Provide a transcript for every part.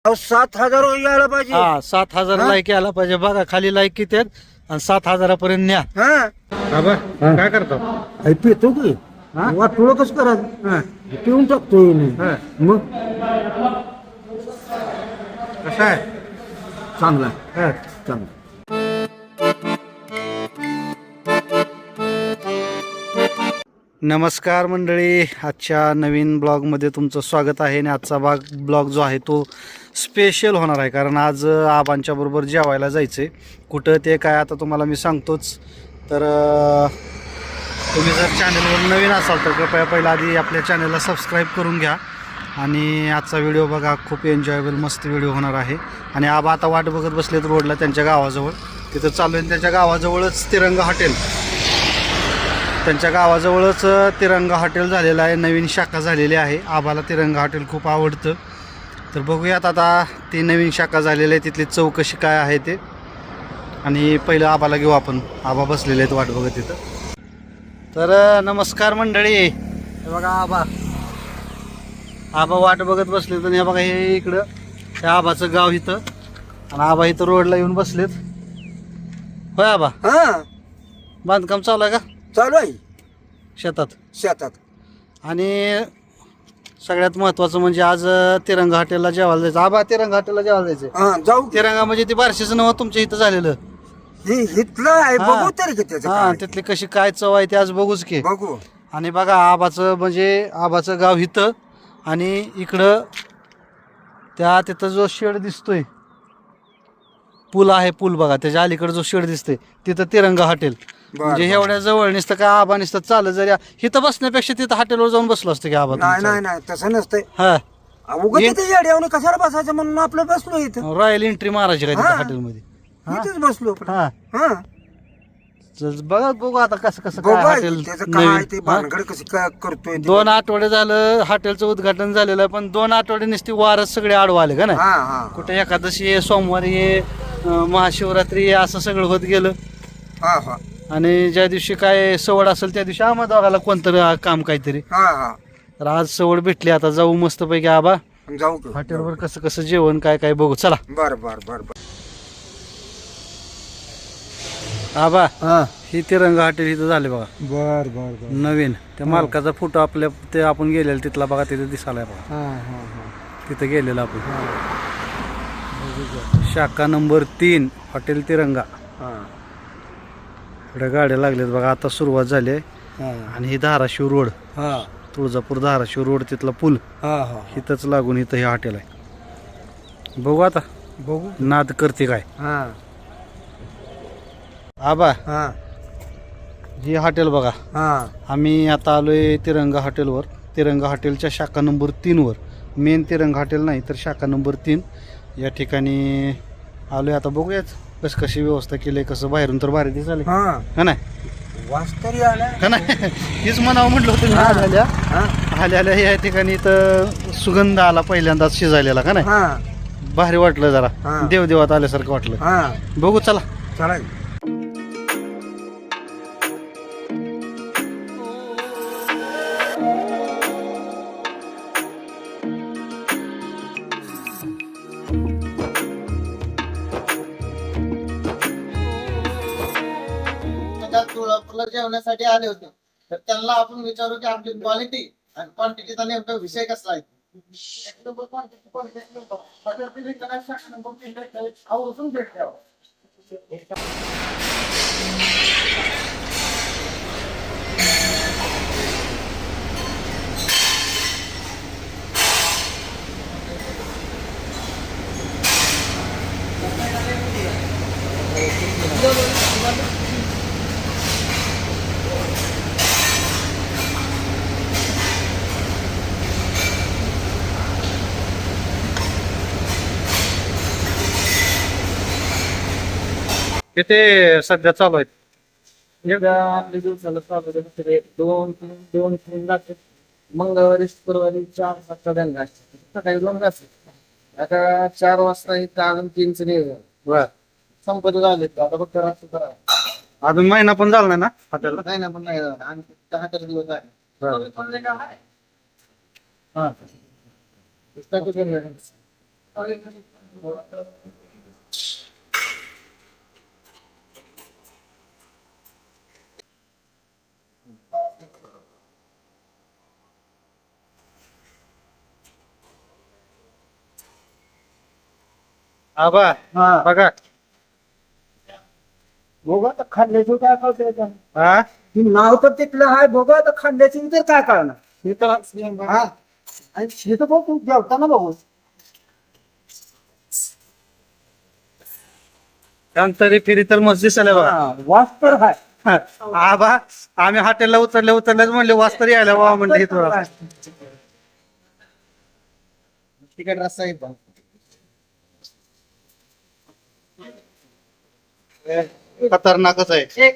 अहो 7,000 यायला पाहिजे. हा 7,000 लाईक यायला पाहिजे. बघा खाली लाईक किती आहेत आणि 7,000 न्या. हा काय करतो? आई पितो की वाटोळ कसं करायचं पिऊन टाकतोय मग कसं आहे? चांगला चांगला. नमस्कार मंडळी, आजच्या नवीन ब्लॉगमध्ये तुमचं स्वागत आहे. आणि आजचा ब्लॉग जो आहे तो स्पेशल होणार आहे, कारण आज आबांच्या बरोबर जेवायला जायचं आहे. कुठं ते काय आता तुम्हाला मी सांगतोच. तर तुम्ही जर चॅनलवर नवीन असाल तर कृपया पहिला आधी आपल्या चॅनलला सबस्क्राईब करून घ्या. आणि आजचा व्हिडिओ बघा, खूप एन्जॉयबल मस्त व्हिडिओ होणार आहे. आणि आबा आता वाट बघत बसलेत रोडला त्यांच्या गावाजवळ. तिथं चालू आहे त्यांच्या गावाजवळच तिरंगा हॉटेल. त्यांच्या गावाजवळच तिरंगा हॉटेल झालेलं आहे, नवीन शाखा झालेली आहे. आबाला तिरंगा हॉटेल खूप आवडतं. तर बघूयात आता ती नवीन शाखा झालेली आहे, तिथली चौकशी काय आहे ते. आणि पहिलं आबाला घेऊ आपण. आबा बसलेले आहेत वाट बघत तिथं. तर नमस्कार मंडळी, हे बघा आबा वाट बघत बसले. तर हे बघा हे इकडं त्या आबाचं गाव इथं, आणि आबा इथं रोडला येऊन बसलेत. होय आबा, बांधकाम चालू आहे का? चालू आहे शेतात. आणि सगळ्यात महत्वाचं म्हणजे आज तिरंगा हॉटेलला जेवायला जायचं. आबा तिरंगा हॉटेलला जेवायला जायचं. जाऊ तिरंगा म्हणजे ती बारशीचं नाव तुमच्या इथं झालेलं. इथलं आहे बघू तरी की त्याचं हा, काय. तिथली कशी काय चव आहे ते आज बघूच की. बघू. आणि बघा आबाचं म्हणजे आबाचं गाव इथं, आणि इकडं तिथं जो शेड दिसतोय, पूल आहे, पूल बघा त्याच्या अलीकडे जो शेड दिसतोय तिथं तिरंगा हॉटेल. म्हणजे एवढ्या जवळ नुसतं काय आबा नुसतं चालत जरी इथं बसण्यापेक्षा तिथं हॉटेलवर जाऊन बसलो असतं की आबा. नाही तसं नसतंय. हा, कशाला बसायचं म्हणून आपलं बसलो इथं. रॉयल एंट्री मारायची काय तिथं हॉटेलमध्ये. इथेच बसलो. हा, बघा बघू आता कसं कसं बघू काय आहे, हॉटेल त्याचं काय ते नवीन. हा? भानगड कशी काय करतोय ते. 2 आठवडे झालं हॉटेलचं उद्घाटन झालेलं आहे, पण 2 आठवडे नुसती वारच सगळे आडवा आले का नाही. हा कुठे एकादशी आहे, सोमवारी आहे, महाशिवरात्री आहे, असं सगळं होत गेलं. हा आणि ज्या दिवशी काय सवड असेल त्या दिवशी आम्हा दोघाला कोणतरी काम काहीतरी. तर आज सवड भेटली, आता जाऊ मस्तपैकी आबा जाऊ हॉटेलवर. कसं कसं जेवण काय काय बघू चला. बर आबा ही तिरंगा हॉटेल इथं झाले बघा. बर नवीन त्या मालकाचा फोटो आपल्या ते आपण गेलेला तिथला बघा, तिथे दिसायला बघा. तिथं गेलेलं आपण. शाखा नंबर 3 हॉटेल तिरंगा. इकडे गाड्या लागल्यात बघा, आता सुरुवात झाली आहे. आणि ही धाराशिव रोड, तुळजापूर धाराशिव रोड, तिथला पूल इथंच लागून इथं हे हॉटेल आहे. बघू आता नाद करते काय आबा. ही हॉटेल बघा, आम्ही आता आलोय तिरंगा हॉटेलवर. तिरंगा हॉटेलच्या शाखा नंबर 3 वर. मेन तिरंगा हॉटेल नाही तर शाखा नंबर 3 या ठिकाणी आलोय. आता बघूयात कशी व्यवस्था केली, कसं बाहेरून तर भारी दिसायला का नाही. वास तरी आला का नाही हेच म्हणावं म्हटलं होतं. आल्या या ठिकाणी तर सुगंध आला पहिल्यांदाच शिजायलेला का नाही. भारी वाटलं, जरा देवदेवात आल्यासारखं वाटलं. बघू चला. तुळजापूरला जेवण्यासाठी आले होते, तर त्यांना आपण विचारू की आपली क्वालिटी आणि क्वांटिटीचा नेमका विषय कसला आहे. तिथे सध्या चालू आहेत. आपल्या दिवसाला दोन तीन जाते. मंगळवारी शुक्रवारी 4-5 दंगा असते, सकाळी 2 असते. आता 4 वाजता इथं अजून 3च नियोजन संपत झाले. आता फक्त अजून महिना पण झाला नाही ना हॉटेलला. नाही ना, पण नाही आणि 10 दिवस आहे. आबा हा बघा बघा आता खाल्ल्याचं काय कळतंय आता? हा ती नाव तर तिथलं आहे बघा आता खाल्ल्याचं तर काय कळणार हे तर हा आणि हे तर बघ तू जेवताना बघू तरी फिरी तर मस्त दिसायला बघा हा, वास तर आहे आबा आम्ही हॉटेलला उतरल्याच म्हणले वास तरी यायला वा म्हणलं हे थोडा तिकट रस्ता येतो खतरनाकच आहे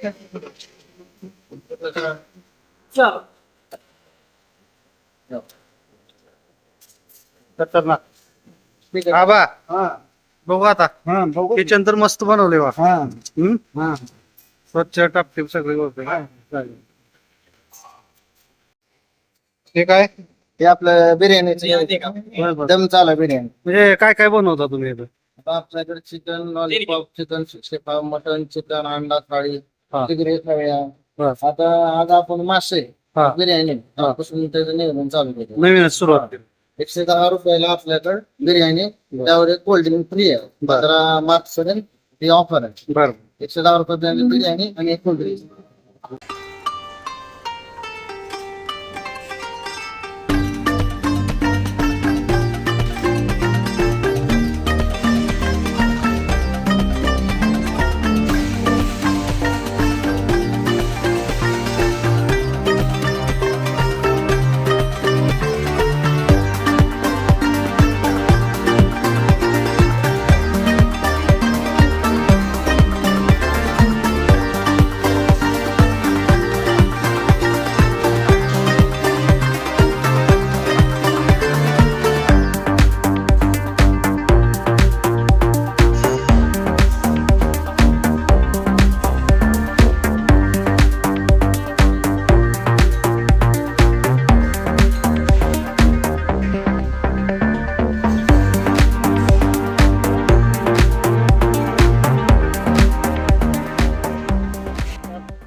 खतरनाक आबा हा बघू आता हा बघू किचन तर मस्त बनवले वा हा हम्म? हा स्वच्छ टापटीप सगळी होते हा, चालेल. ते काय ते आपलं बिर्याणीचं दम चालू बिर्याणी म्हणजे काय काय बनवता तुम्ही इथं आता आपल्याकडे chicken lollipop chicken 65 mutton chicken अंडा थाळी हा. चिगरी थाळ्या हा. आता आज आपण मासे हा. बिर्याणी त्यापासून त्याचं नियोजन चालू केलं नवीनच सुरुवात 110 रुपयाला आपल्याकडे बिर्याणी त्यावर एक कोल्ड्रिंक फ्री आहे 15 मार्च पर्यंत ही ऑफर आहे बर 110 रुपये बिर्याणी आणि एक कोल्ड्रिंक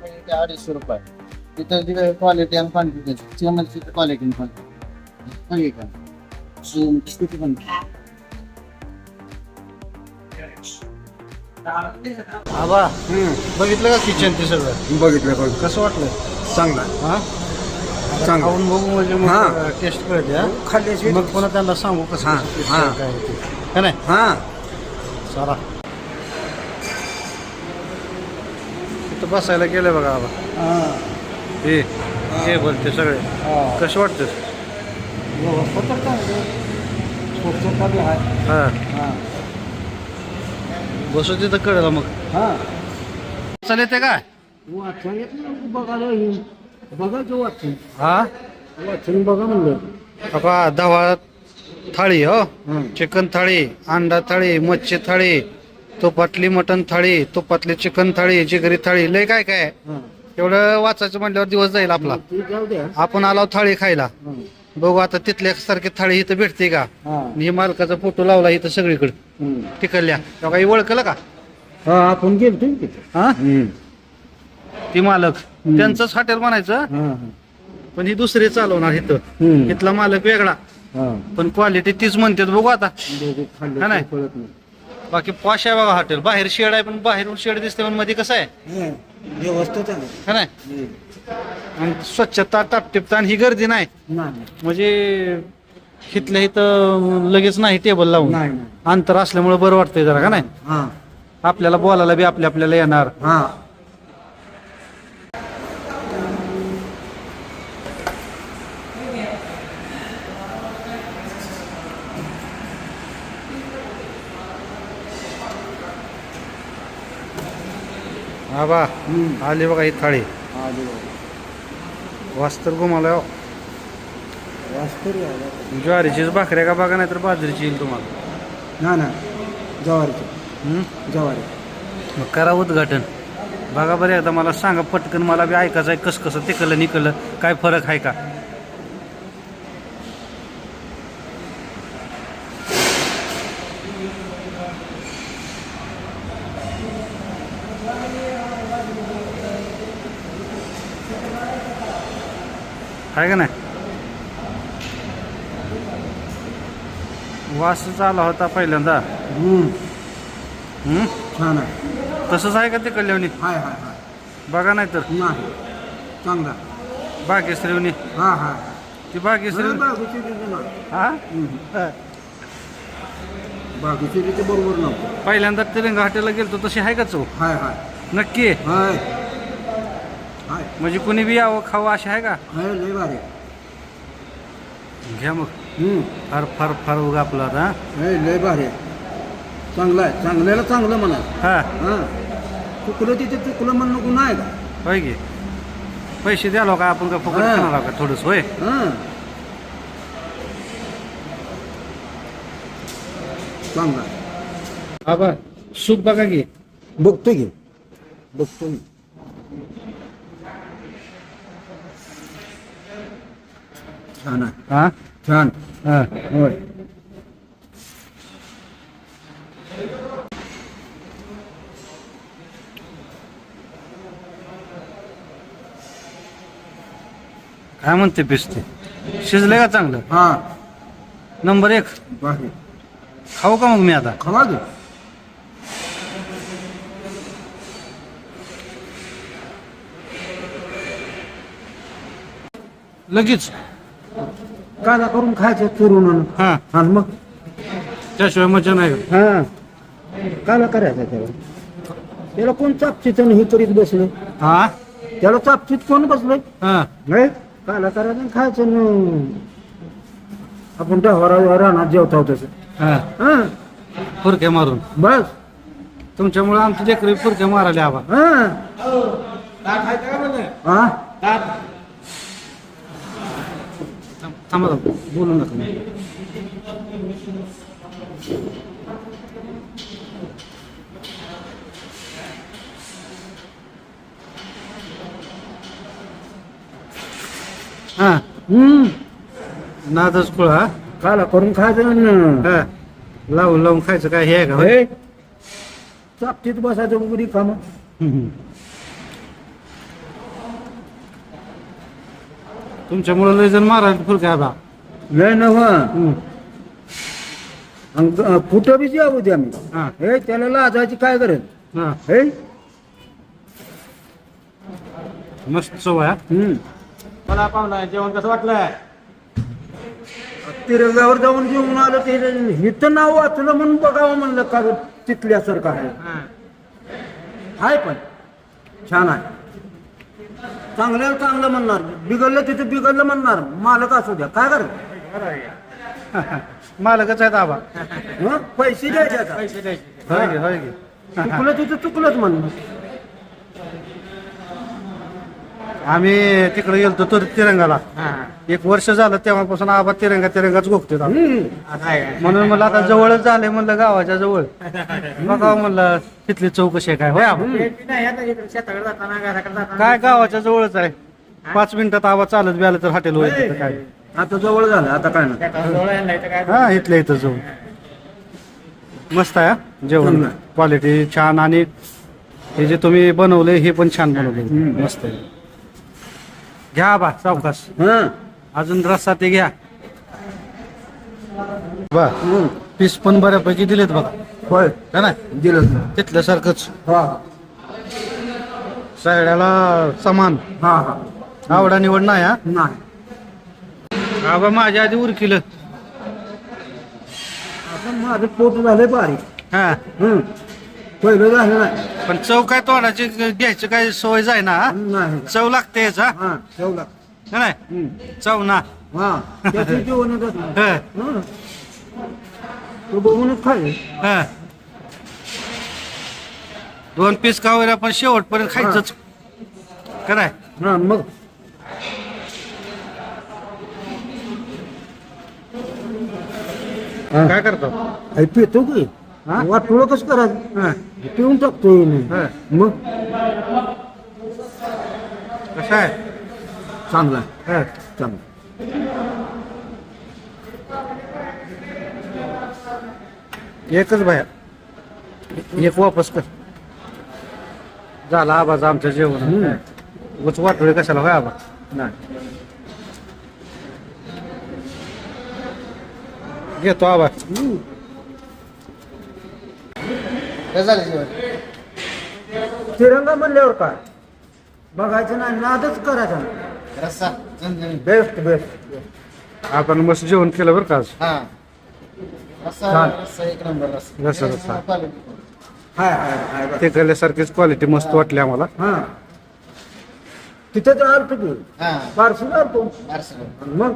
ते 250 रुपये तिथं तिथे क्वालिटी आणि क्वांटिटी चॅनलची क्वालिटी आणि क्वांटिटी का किती पण आबा बघितलं का किचन ते सगळं बघितलं बघ कसं वाटलं चांगला हा चांगलं. खाऊन बघू म्हणजे हा. मग टेस्ट कळते हा खाल्ल्याशिवाय मग पुन्हा त्यांना सांगू कसं हा, कसं हा. काय ते का नाही हा चला तिथं बसायला गेलं बघा आबा हा हे टेबल ते सगळे हा. कसं वाटतं व्यवस्था तर चांगली. स्वच्छता बी आहे हा हा बसू तिथं कळलं मग हा चालेल ते काय वाचन येत नाही बघायला येईल बघायचं वाचन हा वाचन बघा म्हणलं बाबा दहा थाळी हो हं. चिकन थाळी अंडा थाळी मच्छी थाळी तुपातली मटण थाळी तुपातली चिकन थाळी जिगरी थाळी लय काय काय आहे. हं. एवढं वाचायचं म्हटल्यावर दिवस जाईल आपला ती जाऊ द्या आपण आलो थाळी खायला हं. बघू आता तिथल्या सारखी थाळी इथं भेटते का हा. आणि ही मालकाचा फोटो लावला इथं सगळीकडे हं. तिकडल्या तेव्हा काही ओळखलं का हा आपण गेलतो ना तिथे हा हं. ती मालक त्यांचंच हॉटेल म्हणायचं हा, पण ही दुसरी चालवणार इथं हं. इथला मालक वेगळा हा. पण क्वालिटी तीच म्हणतात बघू आता दोघे खाल्ले हा नाही. ते कळत नाही बाकी पॉश आहे बघा हॉटेल बाहेर शेड आहे पण बाहेरून शेड दिसते पण मध्ये कसं आहे हं. व्यवस्था चांगली का नाही हं. आणि स्वच्छता टापटिपता आणि ही गर्दी नाही नाही म्हणजे इथल्या इथं लगेच नाही टेबल लावून नाही नाही. अंतर असल्यामुळे बरं वाटतंय जरा का नाही हा आपल्याला बोलायला बी आपल्याला येणार हा हा बा आली बघा ही थाळी हा बरोबर. वास्तर घुमाला हो. वास्तरी आहे. ज्वारीचीच भाकऱ्या का बघा नाही तर बाजरीची येईल तुम्हाला ना ना जवारीचं हम्म? जवारी मग करा उद्घाटन बघा बरं एकदा मला सांगा पटकन मला बी ऐकायचं आहे कसं कसं तिकडलं निकडलं काय फरक आहे का आहे का नाही? वासच आला होता पहिल्यांदा. छान आहे. तसंच आहे का ते कल्याणी? हाय हाय हाय. बघा नाही तर नाही चांगला. भाग्यश्रीवनी हा हा. ती भाग्यश्री बागुची नाही. हा बागुची बरोबर नव्हतं. पहिल्यांदा तिरंगा हॉटेलला गेलतो तशी आहे का चव? हाय हाय नक्की हाय हाय म्हणजे कुणी बी यावं खावं अशी आहे का? हाय. लय भारी. घ्या मग. फार फार फार उगा आपला आता. हाय लय भारी आहे. चांगलं आहे. चांगल्याला चांगलं म्हणा. हा हा चुकलं तिथे चुकलं म्हणून नको नाही का? होय की पैसे द्यालो का आपण का फुकट हा. खाणार का थोडंच होय? हा चांगला आहे. बाबा सूप बघा की. बघतो की बघतो मी. छान आहे. हा छान. हा होय. काय म्हणते पिस्ते शिजले का चांगलं? हा नंबर 1. भारी. खाऊ का मग मी आता? खवा घे. लगेच. काला करून खायचं चुरून. हा आणि मग त्याशिवाय मजा नाही. हा काला करायचं त्याला. त्याला कोण चापचित हे करीत बसलं? हा त्याला चापचित कोण बसलं? हा नाही काला करायचं आणि खायचं न. आपण डहारा रानात जेवतो तसं. हा हा फुरक्या मारून. बस. तुमच्यामुळे आमची लेकरं फुरक्या मारायला आबा. हा हा थांबा बोलू नका. हा नादच खुळा. हा? काला करून खायचं न. हा लावून लावून खायचं काय हे आहे का होय? हे चापटीत बसायचं उघडी काम. तुमच्यामुळे लय जण मारायला फुरक्या आबा. लय नव कुठं बी जाऊ द्या मी. हा हे त्याला लाजायची काय करेल? हा हे मस्त चव आहे. मला पाहुणा जेवण कसं वाटलं? तिरंगावर जाऊन जेवून आलं ते हिथं नाव वाचलं म्हणून बघावं म्हणलं का तिथल्यासारखं आहे. आहे पण छान आहे. चांगल्यावर चांगलं म्हणणार. बिघडलं तिथे बिघडलं म्हणणार. मालक असू द्या काय कर. मालकच आहेत आबा. पैसे द्यायचे आता. पैसे द्यायचे. होय की होय की. चुकलं तिथं चुकलंच म्हणणं. आम्ही तिकडे गेलतो तर तिरंगाला. 1 वर्ष झालं तेव्हापासून आबा तिरंगाच गोखतो. म्हणून म्हणलं आता जवळच झालंय म्हणलं गावाच्या जवळ. बघावं म्हणलं तिथली चौकशी काय होय आबा. शेताकडे जाताना घराकडे जाताना काय गावाच्या जवळच आहे. 5 मिनिटात आबा चालत बी आलं तर हॉटेल होईल तिथं काय. आता जवळ झालं आता काय नाही. जवळ आहे, नाही तर काय हा इथल्या इथं जवळ. मस्त आहे हा जेवण. चांगलं आहे. क्वालिटी छान आणि हे जे तुम्ही बनवलंय हे पण छान बनवलंय. मस्त आहे. घ्या आबा सावकाश. हा अजून रस्सा ते घ्या. बर पीस पण बऱ्यापैकी दिलेत बघा. होय का ना दिलं. तिथल्यासारखंच हा सगळ्याला समान. हा हा आवडा निवड नाही हा. नाही. आबा माझ्या आधी उरकिलं. आता माझं पोट झालंय बारीक. हा पहिलं झालं नाही. पण चव काय तोंडाची घ्यायची काय सोय जाय ना हा? नाही चव लागते याचा हा ठेवला. का नाही चव ना. हा त्याची जेवण जात नाही. हा, तो बघूनच खाय. हा. 2 पीस का होईना पण शेवटपर्यंत खायचंच का नाही. हा मग काय करतो? आई पितो की हा? वाटोळं कसं करायचं? हा. पिऊन टाकतोय हा. मग कसं आहे? चांगला हा. चांगला. एकच बाया एक वापस कर. झाला आबाज आमचं जेवण. उगाच वाटोळे कशाला होय आबा. नाही घेतो आबा. काय झालं जेवण? तिरंगा म्हणल्यावर काय बघायचं नाही, नादच करायचा नाही. रस्सा झणझणीत. Best best. आपण मस्त जेवण केलं बरं का आज. हा रस्सा छान. रस्सा एक नंबर रस्सा. रस्सा, रस्सा. क्वालिटी. हाय हाय हाय बस. ते गल्यासारखीच क्वालिटी मस्त वाटली आम्हाला. हा तिथं तर आलतो की हा पार्सल आलतो पार्सल. मग.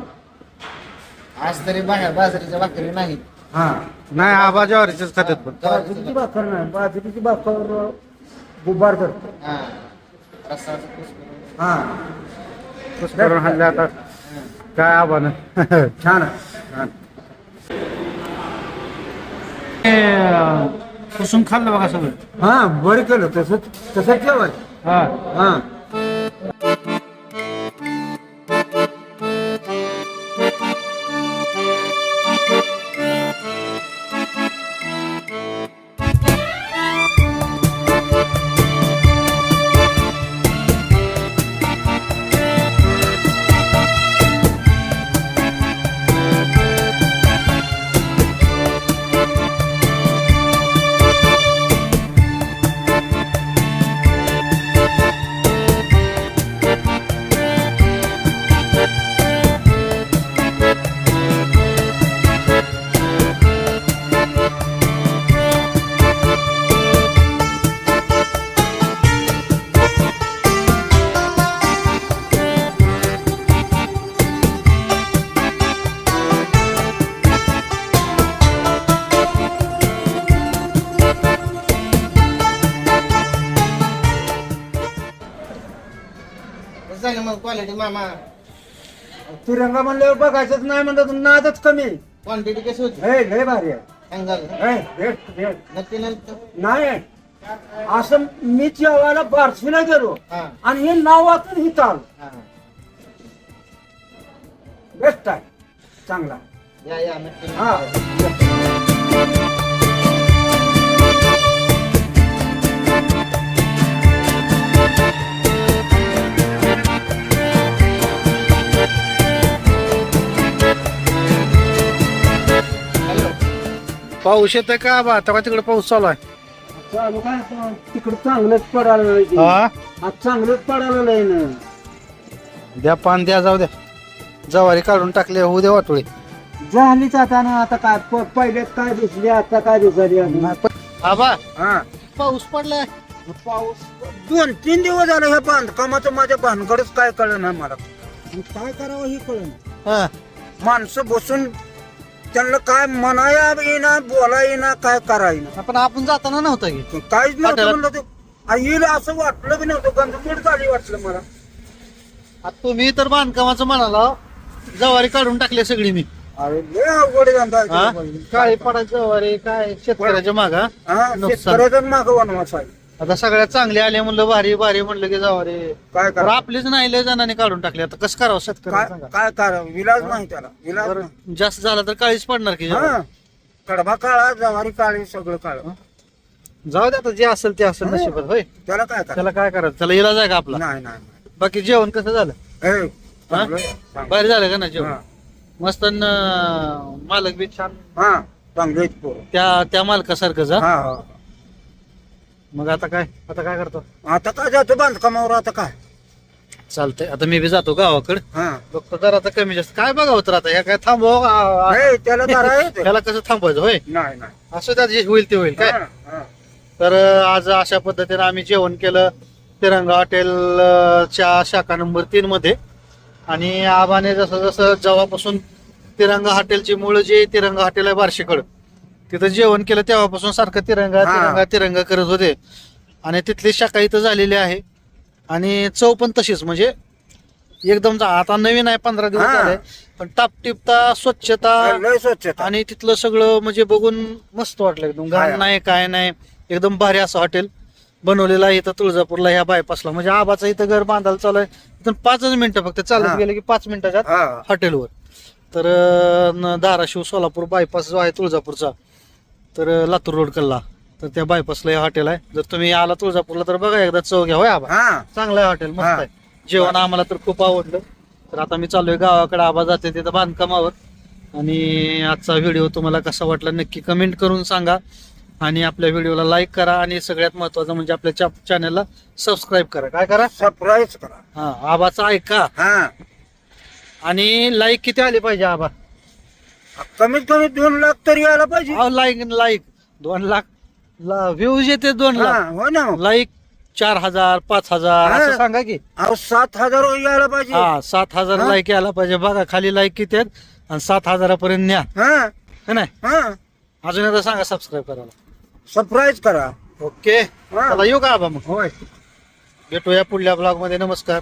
आज तरी बाहेर बाजरीच्या भाकरी नाही. हा नाही आबा ज्वारीचेच खात्यात पण. बाजरीची भाकर नाही, बाजरीची भाकर गुबार करतो. हा रस्साचं कुस्करून. हा कसं करून हाणले आता काय आबानं. छान आहे छान. पुसून खाल्लं बघा सगळं. हा बरं केलं तसंच तसंच जेवायचं. हा हा कसं झालं मग क्वालिटी मामा? तिरंगा म्हणल्यावर बघायचंच नाही म्हणलं तर नादच कमी. क्वांटिटी कशी होती? हे लय भारी आहे. सांग झालं. हे, भेट भेट. नक्की नंतर. नाही असं मी जेवायला बारशीला गेलो हा आणि हे नाव वाचून हिथं आलो. हा बेस्ट आहे चांगला. या नक्की. हा हॅलो. पाऊस येतोय का आबा? आता तिकडे पाऊस चालू आहे. चालू काय तिकडं चांगलंच पडायला नाही. हा आज चांगलंच पडायला नाही ना. द्या पान द्या, जाऊ द्या. जवारी काढून टाकले होऊ दे वाटोळी. झालीच आता ना. आता काय पहिल्यात काय दिसली आता काय दिसली. आबा हा पाऊस पडलाय. पाऊस 2-3 दिवस झाले ह्या बांधकामाचं माझ्या भानगडच काय कळलं नाही मला. काय करावं हे कळलं. हा माणसं बसून त्यांना काय म्हणाया येईना बोला येईना काय करायना. पण आपण जाताना नव्हता की. काहीच नव्हतं वाटायला- म्हणलं ते. आ, येईल असं वाटलं बी नव्हतं. गंजकीड झाली वाटलं मला. आता तुम्ही तर बांधकामाचं म्हणाला, जवारी काढून टाकले सगळी मी. अरे लय अवघड आहे धंदा हा? आहे. काळी पडायचं जवारी काय शेतकऱ्याच्या मागा. हा, नुकसान. शेतकऱ्याचाच मागं वनवास आहे. आता सगळ्यात चांगले आले म्हणलं भारी भारी म्हणलं की जवारी. काय तर करा आपलीच नाही लय जणांनी काढून टाकले. आता कसं करावं शेतकऱ्याला सांगा. काय करावं विलाज नाही त्याला. विलाज बरं, नाही. जास्त झाला तर काळीच पडणार की जवारी. हा कडबा काळा जवारी काळी सगळं काळ. जाऊ दे आता जे असेल ते असेल हा. नशिबात होय. त्याला काय करा. त्याला काय करायचं, त्याला इलाज आहे का आपला. नाही नाही बाकी जेवण कसं झालं? ए, चांगलं, चांगलं. बाहेर झालं का ना जेवण? हा. मस्त मालक बी छान. हा चांगलं आहेत पोरं. त्या मालकासारखंच हा. हा हा मग आता काय करतो? आता काय जातो बांधकामावर. आता काय चालतंय, आता मी बी जातो गावाकडे. हा बघतो जरा आता कमी जास्त काय बघावं तर आता ह्या काय थांबव. ए, त्याला जरा येते. ह्याला कसं थांबवायचं होय. नाही नाही असं त्यात जे होईल ते होईल काय. हा, हा. तर आज अशा पद्धतीने आम्ही जेवण केलं तिरंगा हॉटेल च्या शाखा नंबर 3 मध्ये. आणि आबाने जसं जसं जेव्हापासून तिरंगा हॉटेलची मूळ जे तिरंगा हॉटेल आहे बार्शीकडं, तिथं जेवण केलं तेव्हापासून सारखं तिरंगा हा. तिरंगा तिरंगा करत होते. आणि तिथली शाखा इथं झालेली आहे. आणि चव पण तशीच म्हणजे एकदम आता नवीन आहे, 15 दिवस हा. झाले, पण टापटिपता स्वच्छता लय स्वच्छता. आणि तिथलं सगळं म्हणजे बघून मस्त वाटलं. एकदम घाण हा. नाही काय नाही, एकदम भारी असं हॉटेल बनवलेलं आहे इथं तुळजापूरला ह्या बायपासला. म्हणजे आबाचं इथं घर बांधायला चालू आहे. इथून 5 मिनिटं फक्त चालत हा. गेले की 5 मिनिटाच्या हा हॉटेलवर. तर धाराशिव सोलापूर बायपास जो आहे तुळजापूरचा, तर लातूर रोड कल्ला, तर त्या बायपासला हे हॉटेल आहे. जर तुम्ही आला तुळजापूरला तर बघा एकदा चव घ्या होय आबा. हा चांगलं आहे हॉटेल, मस्त हा. आहे. जेवण आम्हाला तर खूप आवडलं. तर आता मी चाललोय गावाकडे. आबा जाते तिथं बांधकामावर. आणि आजचा व्हिडिओ तुम्हाला कसा वाटला नक्की कमेंट करून सांगा आणि आपल्या व्हिडिओला लाईक करा आणि सगळ्यात महत्वाचं म्हणजे आपल्या चॅनलला सबस्क्राईब करा. काय करा? सरप्राईज करा. हा आबाचा ऐका. हा आणि लाईक किती आले पाहिजे आबा? कमीत कमी 2 लाख तरी यायला पाहिजे. लाईक 2 लाख व्ह्यूज येते 2 हा, लाख. हो ना. लाईक 4,000 5,000 हा. असं सांगा की. अहो 7,000 यायला पाहिजे. हा 7,000 हा. लाईक यायला पाहिजे. बघा खाली लाईक किती आहेत आणि 7,000 पर्यंत न्या. हा है नाही? हा अजून एकदा सांगा सबस्क्राईब करायला. सरप्राईज करा. ओके हा. चला येऊ का आबा मग? होय. भेटूया पुढल्या ब्लॉग मध्ये. नमस्कार.